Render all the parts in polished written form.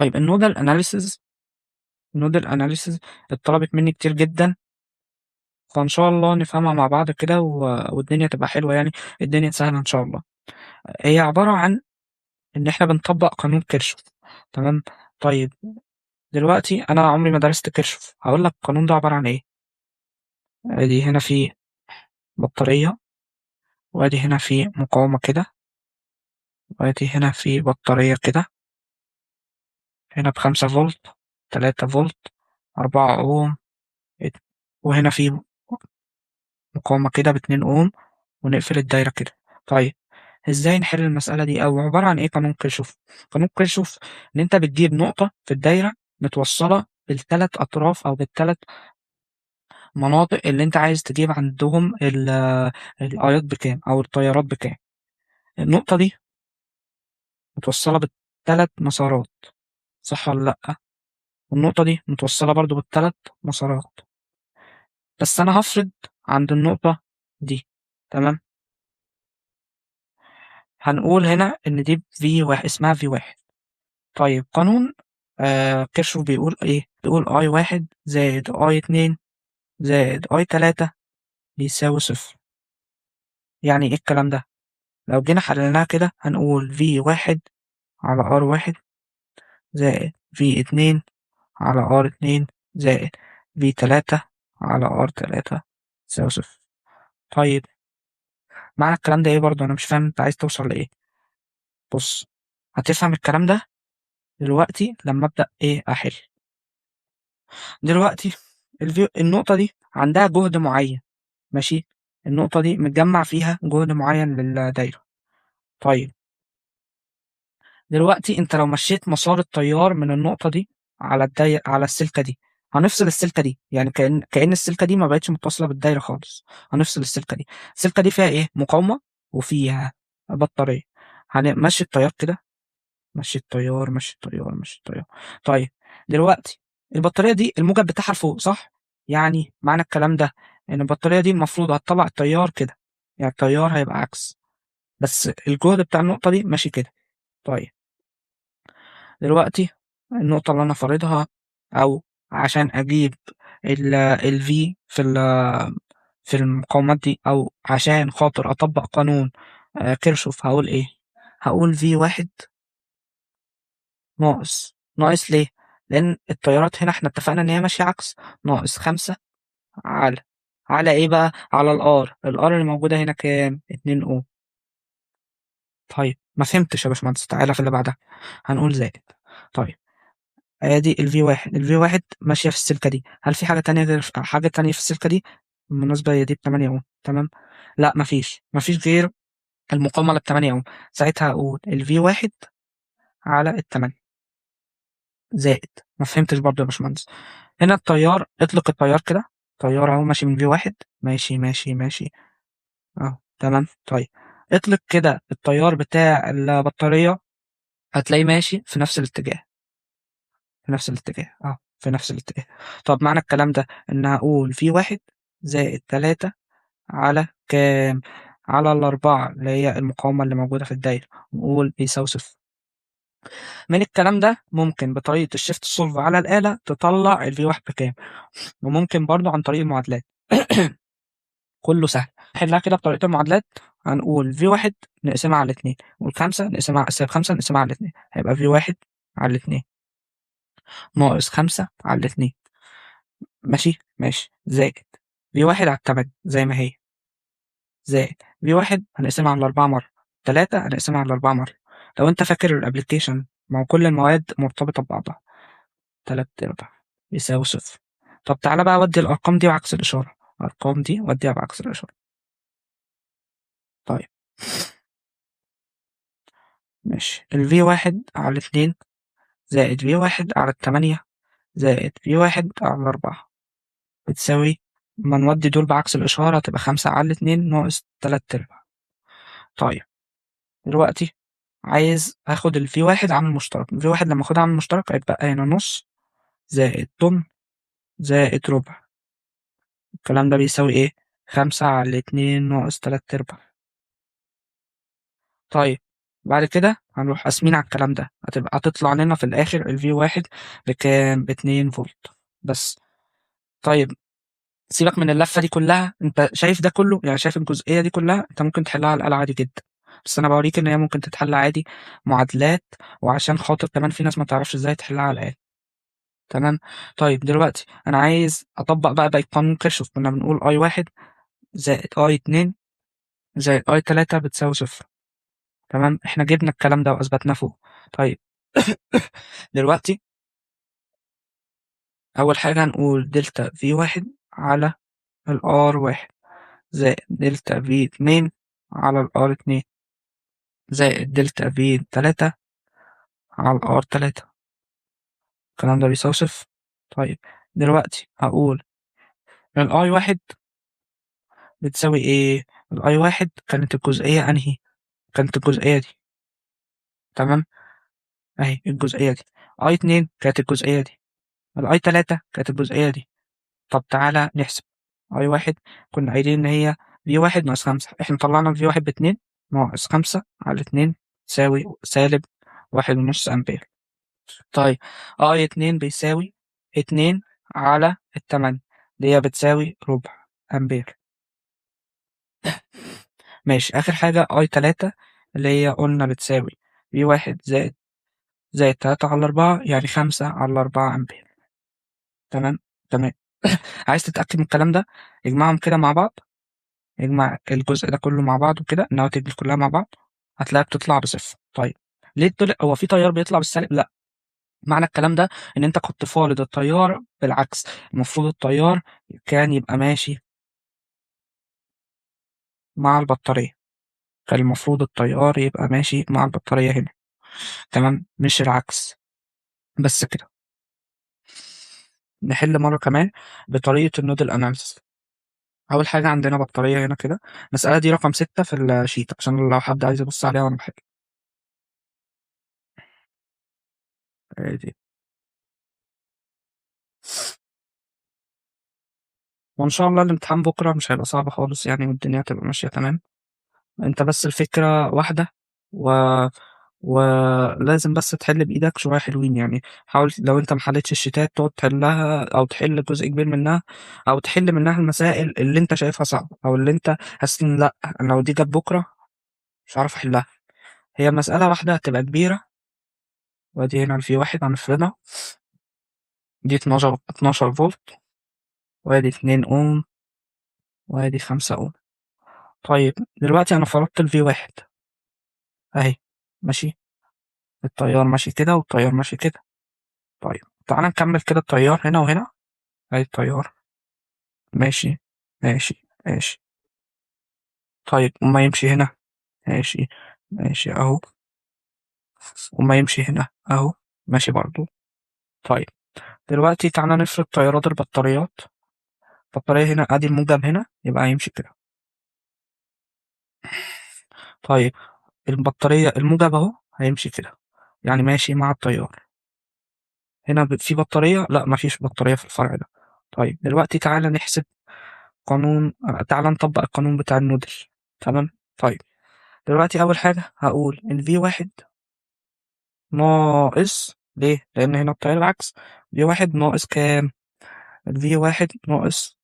طيب النودل اناليسيز اتطلبت مني كتير جدا، فان شاء الله نفهمها مع بعض كده والدنيا تبقى حلوه يعني، الدنيا سهله ان شاء الله. هي عباره عن ان احنا بنطبق قانون كيرشوف. تمام. طيب دلوقتي انا عمري ما درست كيرشوف، هقول لك القانون ده عباره عن ايه. ادي هنا في بطاريه، وادي هنا في مقاومه كده، وادي هنا في بطاريه كده، هنا ب5 فولت، 3 فولت، 4 اوم، وهنا في مقاومة كده ب2 اوم، ونقفل الدايرة كده. طيب ازاي نحل المسألة دي، او عبارة عن ايه قانون كيرشوف؟ قانون كيرشوف ان انت بتجيب نقطة في الدايرة متوصلة بالثلاث اطراف او بالثلاث مناطق اللي انت عايز تجيب عندهم الايات بكام او التيارات بكام. النقطة دي متوصلة بالثلاث مسارات، صح ولا لأ؟ والنقطة دي متوصلة برضو بالثلاث مسارات، بس أنا هفرض عند النقطة دي. تمام. هنقول هنا إن دي في واحد، اسمها في واحد. طيب قانون كيرشوف بيقول إيه؟ بيقول أي واحد زائد أي اتنين زائد أي تلاتة بيساوي صفر. يعني إيه الكلام ده؟ لو جينا حللناها كده هنقول في واحد على ار واحد زائد في اتنين على ار اتنين زائد في تلاتة على ار تلاتة يساوي صفر. طيب معنى الكلام ده إيه برضه؟ أنا مش فاهم أنت عايز توصل لإيه. بص، هتفهم الكلام ده دلوقتي لما أبدأ إيه أحل. دلوقتي النقطة دي عندها جهد معين، ماشي. النقطة دي متجمع فيها جهد معين للدايرة. طيب دلوقتي انت لو مشيت مسار التيار من النقطة دي على الدايرة، على السلكة دي، هنفصل السلكة دي، يعني كأن السلكة دي ما بقتش متصلة بالدايرة خالص. هنفصل السلكة دي. السلكة دي فيها ايه؟ مقاومة وفيها بطارية. هنمشي التيار كده، مشي التيار مشي التيار مشي التيار. طيب دلوقتي البطارية دي الموجب بتاعها لفوق، صح؟ يعني معنى الكلام ده ان البطارية دي المفروض هتطلع التيار كده، يعني التيار هيبقى عكس، بس الجهد بتاع النقطة دي ماشي كده. طيب دلوقتي النقطة اللي انا فارضها، او عشان اجيب ال V في المقاومات دي، او عشان خاطر اطبق قانون كيرشوف، هقول ايه؟ هقول في واحد ناقص ليه؟ لأن التيارات هنا احنا اتفقنا إن هي ماشية عكس. -5 على إيه بقى؟ على الآر اللي موجودة هنا كام؟ 2 أوم. طيب ما فهمتش يا باشمهندس، تعالى في اللي بعدها. هنقول زائد. طيب ادي ال V1 ماشية في السلكة دي، هل في حاجة تانية غير حاجة تانية في السلكة دي؟ بالمناسبة هي دي ب8 أوم، تمام؟ لا مفيش غير المقاومة اللي ب8 أوم. ساعتها هقول ال V1 على ال8 زائد. ما فهمتش برضه يا باشمهندس. هنا التيار، اطلق التيار كده، تيار اهو ماشي من في واحد، ماشي اهو، تمام. طيب اطلق كده التيار بتاع البطارية، هتلاقيه ماشي في نفس الاتجاه، في نفس الاتجاه. طب معنى الكلام ده ان هقول في واحد زائد 3 على كام؟ على ال4 اللي هي المقاومة اللي موجودة في الدايرة، ونقول بيساوي صفر. من الكلام ده ممكن بطريقة الشيفت سولف على الآلة تطلع الفي واحد بكام، وممكن برضو عن طريق المعادلات. كله سهل. نحلها كده بطريقة المعادلات. هنقول في واحد نقسمها على اتنين، والخمسة نقسمها خمسة نقسمها على اتنين، هيبقى في واحد على اتنين ناقص 5 على 2. ماشي زائد في واحد على 8 زي ما هي، زائد في واحد هنقسمها على 4 مرة، 3 هنقسمها على 4 مرة. لو انت فاكر الابليكيشن، ما هو كل المواد مرتبطة ببعضها. 3/4 يساوي صفر. طب تعالى بقى ودي الأرقام دي بعكس الإشارة، الأرقام دي وديها بعكس الإشارة. طيب ماشي، الفي واحد على 2 زائد في واحد على 8 زائد في واحد على 4 بتساوي، ما نودي دول بعكس الإشارة تبقى 5/2 ناقص 3/4. طيب دلوقتي عايز اخد الفي واحد عامل مشترك، الفي واحد لما اخدها عامل مشترك هيبقى هنا نص زائد تمن زائد ربع. الكلام ده بيساوي ايه؟ 5/2 ناقص 3/4. طيب بعد كده هنروح قاسمين على الكلام ده، هتطلع لنا في الآخر الفي واحد بكام؟ ب2 فولت بس. طيب سيبك من اللفة دي كلها، انت شايف ده كله، يعني شايف الجزئية دي كلها انت ممكن تحلها على الآلة عادي جدا، بس انا بوريك ان هي ممكن تتحل عادي معادلات، وعشان خاطر كمان في ناس ما تعرفش ازاي تحلها على الآلة. تمام. طيب دلوقتي انا عايز اطبق بقى قانون كيرشوف، كنا بنقول اي واحد زائد اي اتنين زائد اي تلاتة بتساوي صفر. تمام، احنا جبنا الكلام ده واثبتناه فوق. طيب دلوقتي اول حاجة هنقول دلتا في واحد على الار واحد زائد دلتا في اتنين على الار اتنين زائد دلتا في تلاتة على الار تلاتة. الكلام ده بيساوي صفر. طيب دلوقتي هقول الاي واحد بتساوي ايه؟ الاي واحد كانت الجزئية انهي؟ كانت الجزئية دي. تمام، اهي الجزئية دي. اي اتنين كانت الجزئية دي. الاي تلاتة كانت الجزئية دي. طب تعالى نحسب. اي واحد كنا قايلين ان هي في واحد ناقص خمسة، احنا طلعنا في واحد باتنين ناقص خمسة على اتنين تساوي سالب 1.5 أمبير. طيب اي اتنين بيساوي اتنين على التمانية، دي بتساوي ربع أمبير. ماشي، آخر حاجة اي تلاتة اللي هي قلنا بتساوي في واحد زائد 3/4، يعني 5/4 أمبير. تمام. تمام. عايز تتأكد من الكلام ده، اجمعهم كده مع بعض، اجمع الجزء ده كله مع بعض وكده، النواتج دي كلها مع بعض هتلاقيها بتطلع بصفر. طيب ليه طلع؟ هو في تيار بيطلع بالسالب؟ لا، معنى الكلام ده ان انت كنت فارض التيار بالعكس. المفروض التيار كان يبقى ماشي مع البطارية، كان المفروض التيار يبقى ماشي مع البطارية هنا. تمام، مش العكس. بس كده. نحل مرة كمان بطريقة النودل اناليسيس. أول حاجة عندنا بطارية هنا كده، المسألة دي رقم 6 في الشيت عشان لو حد عايز يبص عليها وأنا بحل. دي. وإن شاء الله الامتحان بكرة مش هيبقى صعب خالص يعني، والدنيا هتبقى ماشية تمام. أنت بس الفكرة واحدة، و... ولازم بس تحل بإيدك شوية حلوين يعني. حاول لو أنت محلتش الشتات تقعد تحلها أو تحل جزء كبير منها، أو تحل منها المسائل اللي أنت شايفها صعبة أو اللي أنت حاسس إن لأ أنا لو دي جت بكرة مش هعرف أحلها. هي مسألة واحدة هتبقى كبيرة، وادي هنا في واحد هنفرضها، دي 12 فولت، وادي 2 اوم، وادي 5 اوم. طيب دلوقتي انا فرضت الفي واحد اهي، ماشي، التيار ماشي كده والتيار ماشي كده. طيب تعالى نكمل كده التيار هنا وهنا، ادي التيار ماشي ماشي ماشي. طيب وما يمشي هنا، ماشي ماشي اهو، وما يمشي هنا اهو، ماشي برضو. طيب دلوقتي تعالى نفرض تيارات البطاريات. البطارية هنا ادي الموجب هنا يبقى هيمشي كده. طيب البطارية الموجب أهو هيمشي كده، يعني ماشي مع التيار. هنا في بطارية؟ لا مفيش بطارية في الفرع ده. طيب دلوقتي تعالى نحسب قانون، تعالى نطبق القانون بتاع النودل. تمام. طيب دلوقتي أول حاجة هقول ال V1 ناقص، ليه؟ لأن هنا التيار العكس. V1 ناقص كام؟ ال V1 ناقص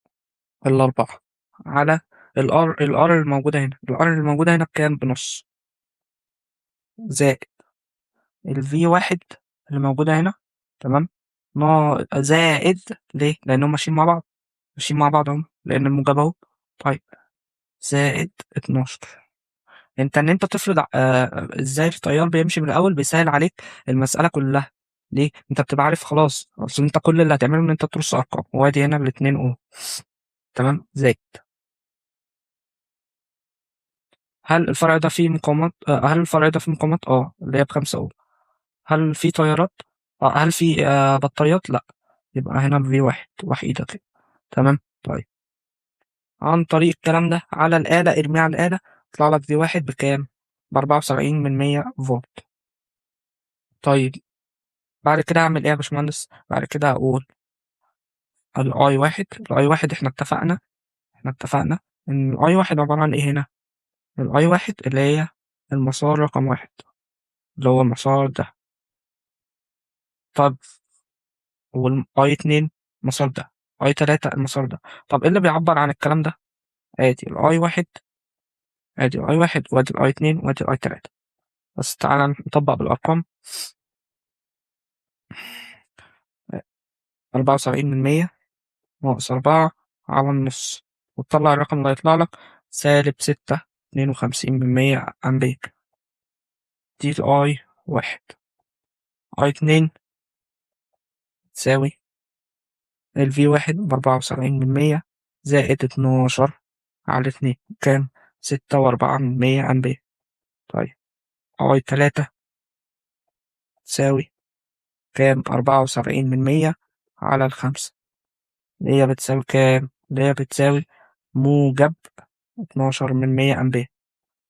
الأربعة على ال R الموجودة هنا، ال R الموجودة هنا بكام؟ بنص، زائد ال V1 اللي موجودة هنا. تمام، زائد، ليه؟ لأنهم ماشيين مع بعض، ماشيين مع بعض اهم، لأن الموجب اهو. طيب زائد 12. انت ان انت تفرض ازاي التيار بيمشي من الأول بيسهل عليك المسألة كلها. ليه؟ انت بتبقى عارف خلاص، اصل انت كل اللي هتعمله ان انت ترص ارقام، وادي هنا الاتنين اوم. تمام، زائد. هل الفرع ده فيه مقاومات؟ هل الفرع ده فيه مقاومات؟ اللي هي بخمسة اوم. هل في تيارات؟ هل في بطاريات؟ لا. يبقى هنا في واحد وحيدة كده. تمام. طيب عن طريق الكلام ده على الآلة، ارميه على الآلة، يطلع لك في واحد بكام؟ ب74 من 100 فولت. طيب بعد كده أعمل إيه يا باشمهندس؟ بعد كده أقول الأي واحد إحنا اتفقنا إن الأي واحد عبارة عن إيه هنا؟ الأي واحد اللي هي المسار رقم 1 اللي هو المسار ده. طب والاي 2 المسار ده، اي 3 المسار ده. طب ايه اللي بيعبر عن الكلام ده؟ ادي الاي 1، ادي الاي 1 وادي الاي 2 وادي الاي 3. بس تعالى نطبق بالارقام. 74% ناقص 4 على النص، وتطلع الرقم اللي هيطلع لك -6.52% أمبير. دي الأي 1. أي 2 تساوي الفي 1 ب74% زائد 12 على 2 كام؟ 6.4% أمبير. طيب أي 3 تساوي كام؟ 74% على الخمسة، اللي هي بتساوي كام؟ اللي هي بتساوي موجب 12% أمبير.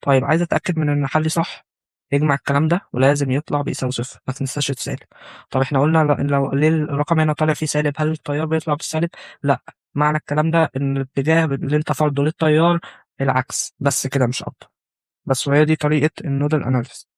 طيب عايز أتأكد من إن حلي صح، يجمع الكلام ده ولازم يطلع بيساوي صفر، ما تنساش السالب. طب احنا قلنا لو ليه الرقم هنا طالع فيه سالب، هل التيار بيطلع بالسالب؟ لا، معنى الكلام ده إن الاتجاه اللي أنت فرضه للتيار العكس، بس كده مش أكتر. بس وهي دي طريقة النودل أناليسيس.